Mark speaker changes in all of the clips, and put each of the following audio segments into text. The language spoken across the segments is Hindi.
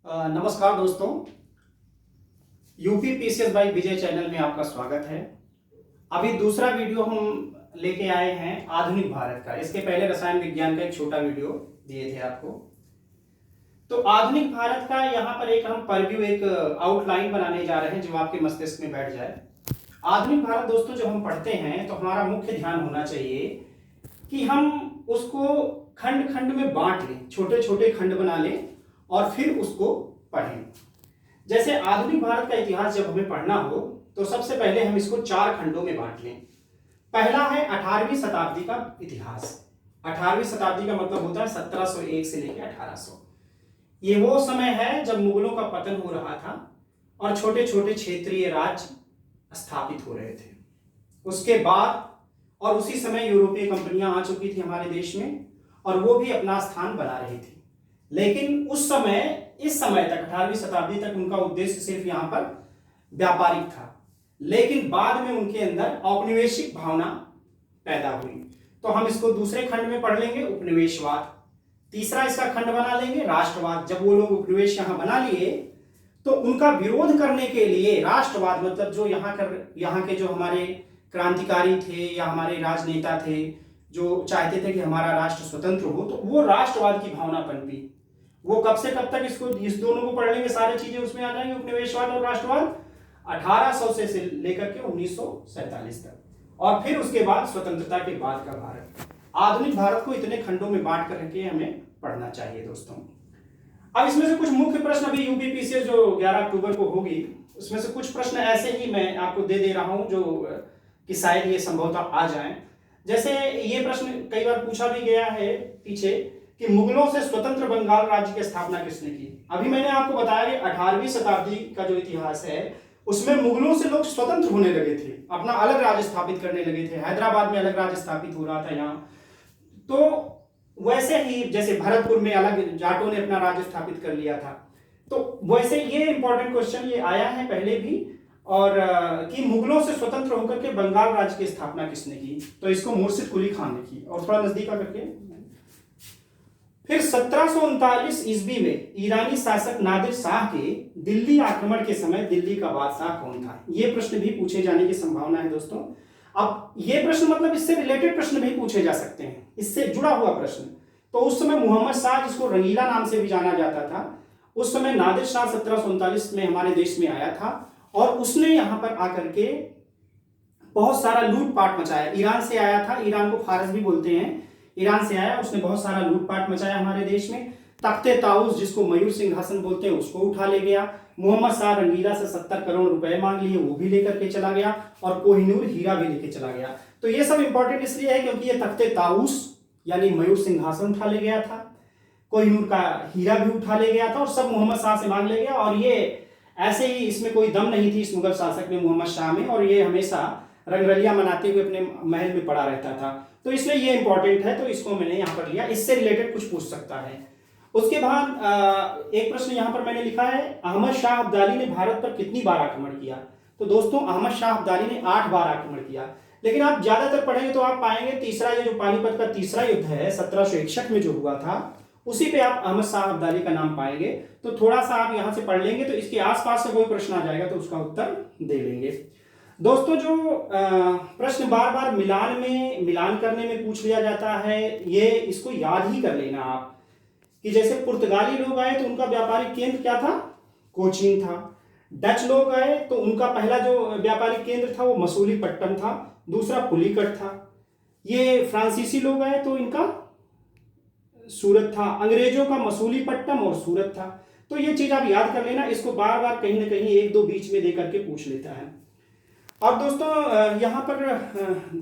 Speaker 1: नमस्कार दोस्तों, UP PCS by Vijay channel में आपका स्वागत है। अभी दूसरा वीडियो हम लेके आए हैं आधुनिक भारत का। इसके पहले रसायन विज्ञान का एक छोटा वीडियो दिए थे आपको। तो आधुनिक भारत का यहाँ पर एक हम परव्यू, एक आउटलाइन बनाने जा रहे हैं जो आपके मस्तिष्क में बैठ जाए। आधुनिक भारत दोस्तों जब हम पढ़ते हैं तो हमारा मुख्य ध्यान होना चाहिए कि हम उसको खंड खंड में बांट लें, छोटे छोटे खंड बना लें और फिर उसको पढ़ें। जैसे आधुनिक भारत का इतिहास जब हमें पढ़ना हो तो सबसे पहले हम इसको 4 खंडों में बांट लें। पहला है 18वीं शताब्दी का इतिहास। 18वीं शताब्दी का मतलब होता है 1701 से लेकर 1800। ये वो समय है जब मुगलों का पतन हो रहा था और छोटे छोटे क्षेत्रीय राज्य स्थापित हो रहे थे। उसके बाद और उसी समय यूरोपीय कंपनियां आ चुकी थी हमारे देश में और वो भी अपना स्थान बना रही थी। लेकिन उस समय, इस समय तक 18वीं शताब्दी तक उनका उद्देश्य सिर्फ यहां पर व्यापारिक था। लेकिन बाद में उनके अंदर औपनिवेशिक भावना पैदा हुई। तो हम इसको दूसरे खंड में पढ़ लेंगे, उपनिवेशवाद। तीसरा इसका खंड बना लेंगे राष्ट्रवाद। जब वो लोग उपनिवेश यहां बना लिए तो उनका विरोध करने के लिए राष्ट्रवाद, मतलब जो यहाँ के जो हमारे क्रांतिकारी थे या हमारे राजनेता थे जो चाहते थे कि हमारा राष्ट्र स्वतंत्र हो, तो वो राष्ट्रवाद की भावना पनपी। वो कब से कब तक, इसको इस दोनों को पढ़ लेंगे, सारी चीजें उसमें आ जाएंगी, उपनिवेशवाद और राष्ट्रवाद। 1800 से लेकर के 1947 तक, और फिर उसके बाद स्वतंत्रता के बाद का भारत। आधुनिक भारत को इतने खंडों में बांट करके हमें पढ़ना चाहिए दोस्तों। अब इसमें से कुछ मुख्य प्रश्न, अभी यूपीपीसीएस जो 11 अक्टूबर को होगी, उसमें से कुछ प्रश्न ऐसे ही मैं आपको दे रहा हूं जो कि शायद ये संभवतः आ जाएं। जैसे ये प्रश्न कई बार पूछा भी गया है पीछे कि मुगलों से स्वतंत्र बंगाल राज्य की स्थापना किसने की। अभी मैंने आपको बताया कि 18वीं शताब्दी का जो इतिहास है उसमें मुगलों से लोग स्वतंत्र होने लगे थे, अपना अलग राज्य स्थापित करने लगे थे। हैदराबाद में अलग राज्य स्थापित हो रहा था यहाँ। तो वैसे ही जैसे भरतपुर में अलग जाटों ने अपना राज्य स्थापित कर लिया था। तो वैसे ये इंपॉर्टेंट क्वेश्चन ये आया है पहले भी, और कि मुगलों से स्वतंत्र होकर के बंगाल राज्य की स्थापना किसने की, तो इसको मुर्शिद कुली खान ने की। और थोड़ा नजदीक करके फिर 1739 ईस्वी में ईरानी शासक नादिर शाह के दिल्ली आक्रमण के समय दिल्ली का बादशाह कौन था। ये प्रश्न भी पूछे जाने की संभावना है दोस्तों। अब ये प्रश्न मतलब इससे रिलेटेड प्रश्न भी पूछे जा सकते हैं, इससे जुड़ा हुआ प्रश्न। तो उस समय मोहम्मद शाह, जिसको रंगीला नाम से भी जाना जाता था, उस समय नादिर शाह 1739 में हमारे देश में आया था और उसने यहां पर आकर के बहुत सारा लूटपाट मचाया। ईरान से आया था, ईरान को फारस भी बोलते हैं, ईरान से आया, उसने बहुत सारा लूटपाट मचाया हमारे देश में। तख्ते ताउस, जिसको मयूर सिंहासन बोलते हैं, उसको उठा ले गया। मोहम्मद शाह रंगीला से 70 करोड़ रुपए मांग लिए, वो भी लेकर के चला गया, और कोहिनूर हीरा भी लेके चला गया। तो ये सब इंपॉर्टेंट इसलिए है क्योंकि ये तख्ते ताउस यानी मयूर सिंहासन उठा ले गया था, कोहिनूर का हीरा भी उठा ले गया था, और सब मोहम्मद शाह से मांग ले गया। और ये ऐसे ही, इसमें कोई दम नहीं थी इस मुगल शासक में, मोहम्मद शाह में, और ये हमेशा रंगरलियां मनाते हुए अपने महल में पड़ा रहता था। तो इसलिए ये इंपॉर्टेंट है, तो इसको मैंने यहां पर लिया, इससे रिलेटेड कुछ पूछ सकता है। उसके बाद एक प्रश्न यहां पर मैंने लिखा है, अहमद शाह अब्दाली ने भारत पर कितनी बार आक्रमण किया। तो दोस्तों अहमद शाह अब्दाली ने 8 बार आक्रमण किया। लेकिन आप ज्यादातर पढ़ेंगे तो आप पाएंगे तीसरा, ये जो पानीपत का तीसरा युद्ध है 1761 में जो हुआ था, उसी पे आप अहमद शाह अब्दाली का नाम पाएंगे। तो थोड़ा सा आप यहां से पढ़ लेंगे तो इसके आसपास से कोई प्रश्न आ जाएगा तो उसका उत्तर दे लेंगे। दोस्तों जो प्रश्न बार बार मिलान करने में पूछ लिया जाता है, ये इसको याद ही कर लेना आप, कि जैसे पुर्तगाली लोग आए तो उनका व्यापारिक केंद्र क्या था, कोचीन था। डच लोग आए तो उनका पहला जो व्यापारिक केंद्र था वो मसूलीपट्टनम था, दूसरा पुलिकट था। ये फ्रांसीसी लोग आए तो इनका सूरत था, अंग्रेजों का मसूलीपट्टनम और सूरत था। तो ये चीज आप याद कर लेना, इसको बार बार कहीं ना कहीं एक दो बीच में दे करके पूछ लेता है। अब दोस्तों यहाँ पर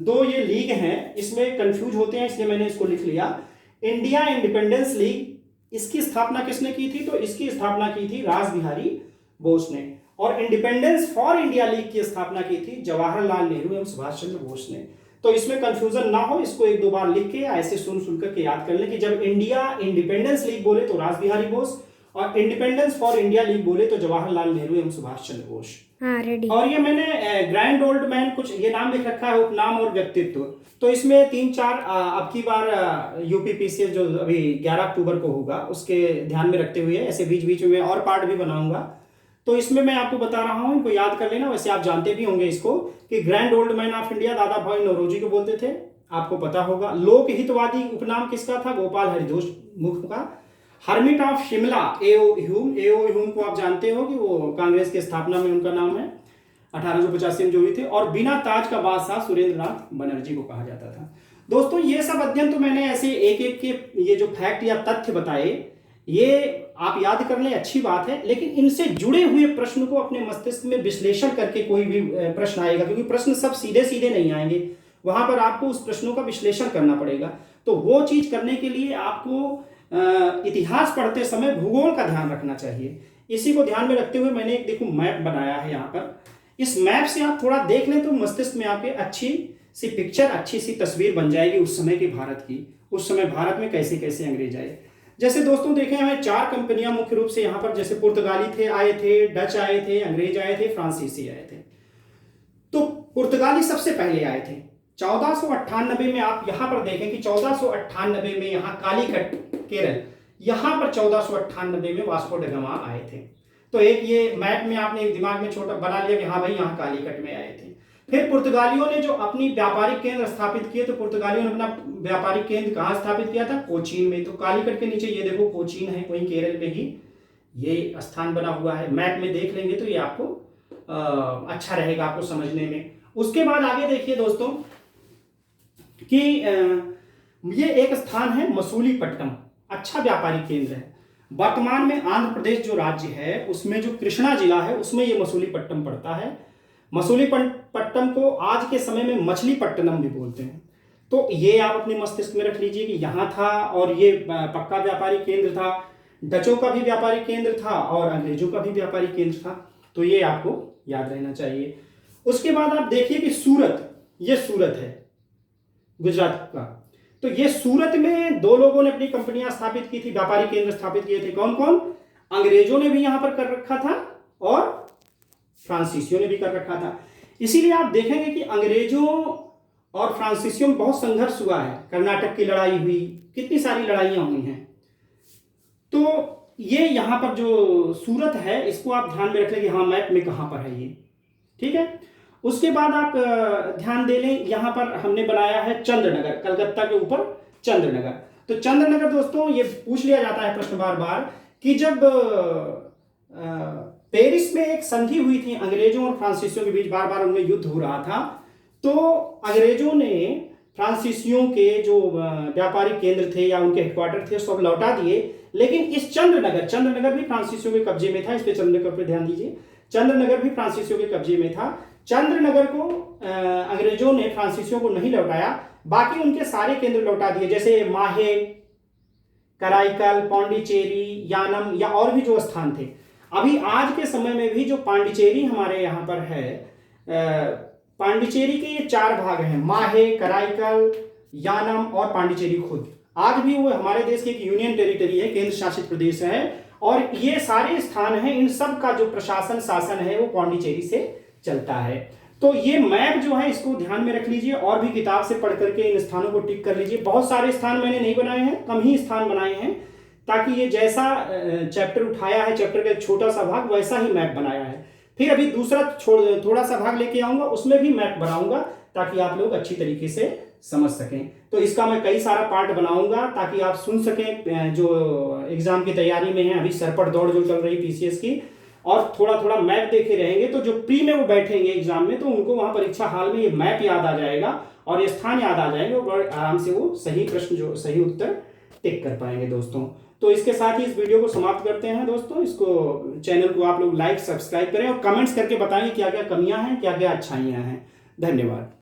Speaker 1: 2 ये लीग हैं, इसमें कंफ्यूज होते हैं, इसलिए मैंने इसको लिख लिया। इंडिया इंडिपेंडेंस लीग, इसकी स्थापना किसने की थी, तो इसकी स्थापना की थी रास बिहारी बोस ने। और इंडिपेंडेंस फॉर इंडिया लीग की स्थापना की थी जवाहरलाल नेहरू एवं सुभाष चंद्र बोस ने। तो इसमें कंफ्यूजन ना हो, इसको 1-2 बार लिख के ऐसे सुन करके याद कर लें कि जब इंडिया इंडिपेंडेंस लीग बोले तो रास बिहारी बोस, और इंडिपेंडेंस फॉर इंडिया लीग बोले तो जवाहरलाल नेहरू एवं सुभाष चंद्र बोस।
Speaker 2: हाँ रेडी।
Speaker 1: और ये मैंने ग्रैंड ओल्ड मैन कुछ ये नाम लिख रखा है, उपनाम और व्यक्तित्व। तो इसमें 3-4 अब की बार यूपीपीसीएस जो अभी 11 अक्टूबर को होगा उसके ध्यान में रखते हुए ऐसे बीच बीच में और पार्ट भी बनाऊंगा। तो इसमें मैं आपको बता रहा हूं, इनको याद कर लेना। वैसे आप जानते भी होंगे इसको कि grand old man of India दादा भाई नौरोजी को बोलते थे, आपको पता होगा। लोक हितवादी उपनाम किसका था? गोपाल हरिदास मुर्मू का। Hermit of Shimla AO Hume को आप जानते हो कि वो कांग्रेस की स्थापना में उनका नाम है, 1885 में जो हुई थे। और बिना ताज का बादशाह सुरेंद्र नाथ बनर्जी को कहा जाता था। दोस्तों ये सब अध्ययन तो मैंने ऐसे एक एक के ये जो फैक्ट या तथ्य बताए ये आप याद कर लें, अच्छी बात है। लेकिन इनसे जुड़े हुए प्रश्न को अपने मस्तिष्क में विश्लेषण करके कोई भी प्रश्न आएगा, क्योंकि प्रश्न सब सीधे सीधे नहीं आएंगे, वहां पर आपको उस प्रश्नों का विश्लेषण करना पड़ेगा। तो वो चीज करने के लिए आपको इतिहास पढ़ते समय भूगोल का ध्यान रखना चाहिए। इसी को ध्यान में रखते हुए मैंने एक देखो मैप बनाया है यहाँ पर। इस मैप से आप थोड़ा देख लें तो मस्तिष्क में आपके अच्छी सी पिक्चर, अच्छी सी तस्वीर बन जाएगी उस समय के भारत की। उस समय भारत में कैसे कैसे अंग्रेज आए। जैसे दोस्तों देखें, हमें 4 कंपनियां मुख्य रूप से यहाँ पर, जैसे पुर्तगाली आए थे, डच आए थे, अंग्रेज आए थे, फ्रांसीसी आए थे। तो पुर्तगाली सबसे पहले आए थे 1498 में। आप यहाँ पर देखें कि 1498 में यहाँ कालीकट केरल, यहाँ पर 1498 में वास्को ड गामा आए थे। तो एक ये मैप में आपने एक दिमाग में छोटा बना लिया कि हाँ भाई यहाँ कालीकट में आए थे। फिर पुर्तगालियों ने जो अपनी व्यापारिक केंद्र स्थापित किए, तो पुर्तगालियों ने अपना व्यापारिक केंद्र कहाँ स्थापित किया था? कोचीन में। तो कालीकट के नीचे ये देखो कोचीन है, वहीं केरल में ही ये स्थान बना हुआ है। मैप में देख लेंगे तो ये आपको अच्छा रहेगा आपको समझने में। उसके बाद आगे देखिए दोस्तों कि ये एक स्थान है मसूलीपट्टनम, अच्छा व्यापारिक केंद्र है। वर्तमान में आंध्र प्रदेश जो राज्य है उसमें जो कृष्णा जिला है उसमें ये मसूलीपट्टनम पड़ता है। मसूलीपट्टनम को आज के समय में मछलीपट्टनम भी बोलते हैं। तो ये आप अपने मस्तिष्क में रख लीजिए कि यहाँ था और ये पक्का व्यापारिक केंद्र था। डचों का भी व्यापारिक केंद्र था और अंग्रेजों का भी व्यापारिक केंद्र था। तो ये आपको याद रहना चाहिए। उसके बाद आप देखिए कि सूरत, ये सूरत है गुजरात का। तो ये सूरत में 2 लोगों ने अपनी कंपनियां स्थापित की थी, व्यापारिक केंद्र स्थापित किए थे। कौन कौन? अंग्रेजों ने भी यहां पर कर रखा था और फ्रांसीसियों ने भी कर रखा था। इसीलिए आप देखेंगे कि अंग्रेजों और फ्रांसीसियों में बहुत संघर्ष हुआ है। कर्नाटक की लड़ाई हुई, कितनी सारी लड़ाइयां हुई हैं। तो ये यहां पर जो सूरत है इसको आप ध्यान में रख लें कि हाँ मैप में कहां पर है ये, ठीक है। उसके बाद आप ध्यान दे लें, यहां पर हमने बनाया है चंद्रनगर, कलकत्ता के ऊपर चंद्रनगर। तो चंद्रनगर दोस्तों ये पूछ लिया जाता है प्रश्न बार बार कि जब पेरिस में एक संधि हुई थी अंग्रेजों और फ्रांसीसियों के बीच, बार बार उनमें युद्ध हो रहा था, तो अंग्रेजों ने फ्रांसीसियों के जो व्यापारिक केंद्र थे या उनके हेडक्वार्टर थे सब लौटा दिए। लेकिन इस चंद्रनगर भी फ्रांसीसियों के कब्जे में था। इस पे चंद्रनगर पर ध्यान दीजिए, चंद्रनगर भी फ्रांसीसियों के कब्जे में था। चंद्रनगर को अंग्रेजों ने फ्रांसीसियों को नहीं लौटाया, बाकी उनके सारे केंद्र लौटा दिए, जैसे माहे, कराईकल, पांडिचेरी, यानम या और भी जो स्थान थे। अभी आज के समय में भी जो पांडिचेरी हमारे यहाँ पर है, पांडिचेरी के ये 4 भाग हैं, माहे, कराईकल, यानम और पांडिचेरी खुद। आज भी वो हमारे देश की एक यूनियन टेरिटरी है, केंद्र शासित प्रदेश है। और ये सारे स्थान हैं, इन सब का जो प्रशासन शासन है वो पांडिचेरी से चलता है। तो ये मैप जो है इसको ध्यान में रख लीजिए और भी किताब से पढ़ करके इन स्थानों को टिक कर लीजिए। बहुत सारे स्थान मैंने नहीं बनाए हैं, कम ही स्थान बनाए हैं, ताकि ये जैसा चैप्टर उठाया है, चैप्टर का एक छोटा सा भाग, वैसा ही मैप बनाया है। फिर अभी दूसरा थोड़ा सा भाग लेके आऊंगा, उसमें भी मैप बनाऊंगा ताकि आप लोग अच्छी तरीके से समझ सकें। तो इसका मैं कई सारा पार्ट बनाऊंगा ताकि आप सुन सकें, जो एग्जाम की तैयारी में है, अभी सरपट दौड़ जो चल रही पीसीएस की, और थोड़ा थोड़ा मैप देखे रहेंगे तो जो प्री में वो बैठेंगे एग्जाम में तो उनको वहां परीक्षा हाल में ये मैप याद आ जाएगा और ये स्थान याद आ जाएंगे और आराम से वो सही प्रश्न जो सही उत्तर टिक कर पाएंगे दोस्तों। तो इसके साथ ही इस वीडियो को समाप्त करते हैं दोस्तों। इसको चैनल को आप लोग लाइक सब्सक्राइब करें और कमेंट्स करके बताएं क्या क्या कमियां हैं, क्या क्या अच्छाइयां हैं। धन्यवाद।